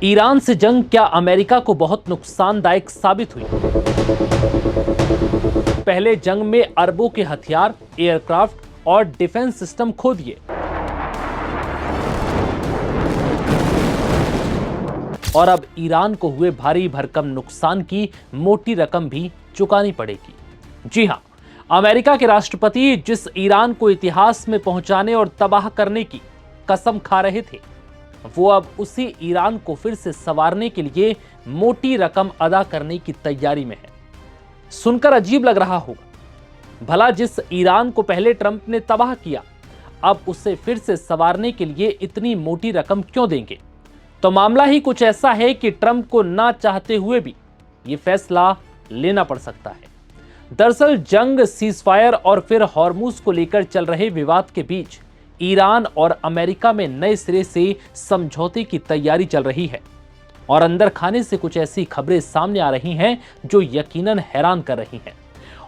Iran से जंग क्या अमेरिका को बहुत नुकसानदायक साबित हुई? पहले जंग में अरबों के हथियार, एयरक्राफ्ट और डिफेंस सिस्टम खो दिए, और अब ईरान को हुए भारी भरकम नुकसान की मोटी रकम भी चुकानी पड़ेगी। जी हां, अमेरिका के राष्ट्रपति जिस ईरान को इतिहास में पहुंचाने और तबाह करने की कसम खा रहे थे, वो अब उसी ईरान को फिर से संवारने के लिए मोटी रकम अदा करने की तैयारी में है। सुनकर अजीब लग रहा होगा, भला जिस ईरान को पहले ट्रंप ने तबाह किया, अब उसे फिर से संवारने के लिए इतनी मोटी रकम क्यों देंगे? तो मामला ही कुछ ऐसा है कि ट्रंप को ना चाहते हुए भी ये फैसला लेना पड़ सकता है। दरअसल जंग, सीजफायर और फिर हॉर्मुज को लेकर चल रहे विवाद के बीच ईरान और अमेरिका में नए सिरे से समझौते की तैयारी चल रही है, और अंदर खाने से कुछ ऐसी खबरें सामने आ रही हैं जो यकीनन हैरान कर रही हैं।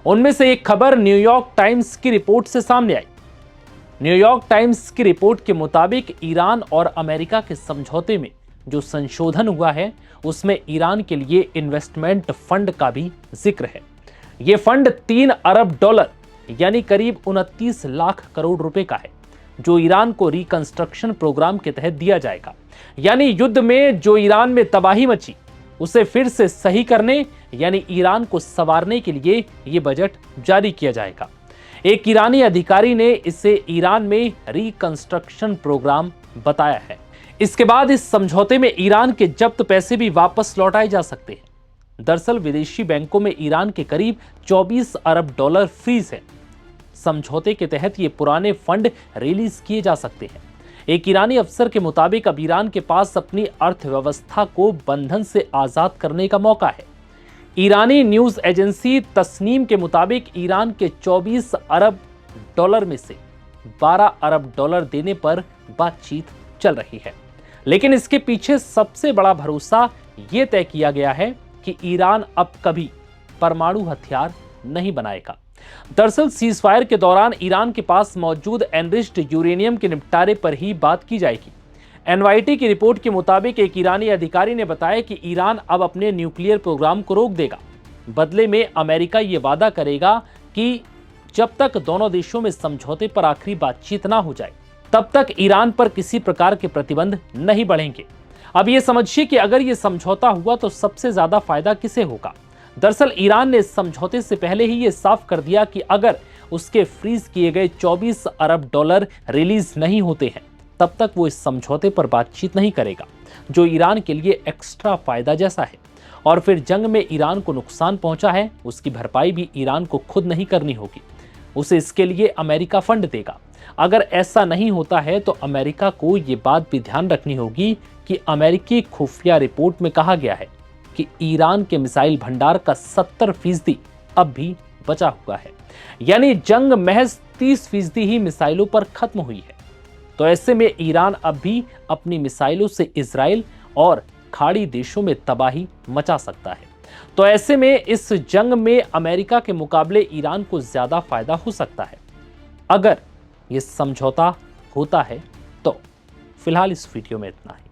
उनमें से एक खबर न्यूयॉर्क टाइम्स की रिपोर्ट से सामने आई। न्यूयॉर्क टाइम्स की रिपोर्ट के मुताबिक ईरान और अमेरिका के समझौते में जो संशोधन हुआ है, उसमें ईरान के लिए इन्वेस्टमेंट फंड का भी जिक्र है। यह फंड 3 अरब डॉलर यानी करीब 29 लाख करोड़ रुपए का है, जो ईरान को रिकंस्ट्रक्शन प्रोग्राम के तहत दिया जाएगा। यानी युद्ध में जो ईरान में तबाही मची, उसे फिर से सही करने यानी ईरान को संवारने के लिए यह बजट जारी किया जाएगा। एक ईरानी अधिकारी ने इसे ईरान में रिकंस्ट्रक्शन प्रोग्राम बताया है। इसके बाद इस समझौते में ईरान के जब्त पैसे भी वापस लौटाए जा सकते हैं। दरअसल विदेशी बैंकों में ईरान के करीब 24 अरब डॉलर फ्रीज है। समझौते के तहत ये पुराने फंड रिलीज किए जा सकते हैं। एक ईरानी अफसर के मुताबिक अब ईरान के पास अपनी अर्थव्यवस्था को बंधन से आजाद करने का मौका है। ईरानी न्यूज एजेंसी तस्नीम के मुताबिक ईरान के 24 अरब डॉलर में से 12 अरब डॉलर देने पर बातचीत चल रही है। लेकिन इसके पीछे सबसे बड़ा भरोसा यह तय किया गया है कि ईरान अब कभी परमाणु हथियार नहीं बनाएगा। दरअसल सीजफायर के दौरान ईरान के पास मौजूद एनरिच्ड यूरेनियम के निपटारे पर ही बात की जाएगी। एनवाईटी की रिपोर्ट के मुताबिक एक ईरानी अधिकारी ने बताया कि ईरान अब अपने न्यूक्लियर प्रोग्राम को रोक देगा। बदले में अमेरिका ये वादा करेगा कि जब तक दोनों देशों में समझौते पर आखिरी बातचीत ना हो जाए, तब तक ईरान पर किसी प्रकार के प्रतिबंध नहीं बढ़ेंगे। अब ये समझिए कि अगर ये समझौता हुआ तो सबसे ज्यादा फायदा किसे होगा। दरअसल ईरान ने इस समझौते से पहले ही ये साफ कर दिया कि अगर उसके फ्रीज किए गए 24 अरब डॉलर रिलीज नहीं होते हैं, तब तक वो इस समझौते पर बातचीत नहीं करेगा, जो ईरान के लिए एक्स्ट्रा फायदा जैसा है। और फिर जंग में ईरान को नुकसान पहुंचा है, उसकी भरपाई भी ईरान को खुद नहीं करनी होगी, उसे इसके लिए अमेरिका फंड देगा। अगर ऐसा नहीं होता है तो अमेरिका को ये बात भी ध्यान रखनी होगी कि अमेरिकी खुफिया रिपोर्ट में कहा गया है कि ईरान के मिसाइल भंडार का 70% अब भी बचा हुआ है। यानी जंग महज 30% ही मिसाइलों पर खत्म हुई है। तो ऐसे में ईरान अब भी अपनी मिसाइलों से इजराइल और खाड़ी देशों में तबाही मचा सकता है। तो ऐसे में इस जंग में अमेरिका के मुकाबले ईरान को ज्यादा फायदा हो सकता है अगर यह समझौता होता है तो। फिलहाल इस वीडियो में इतना ही।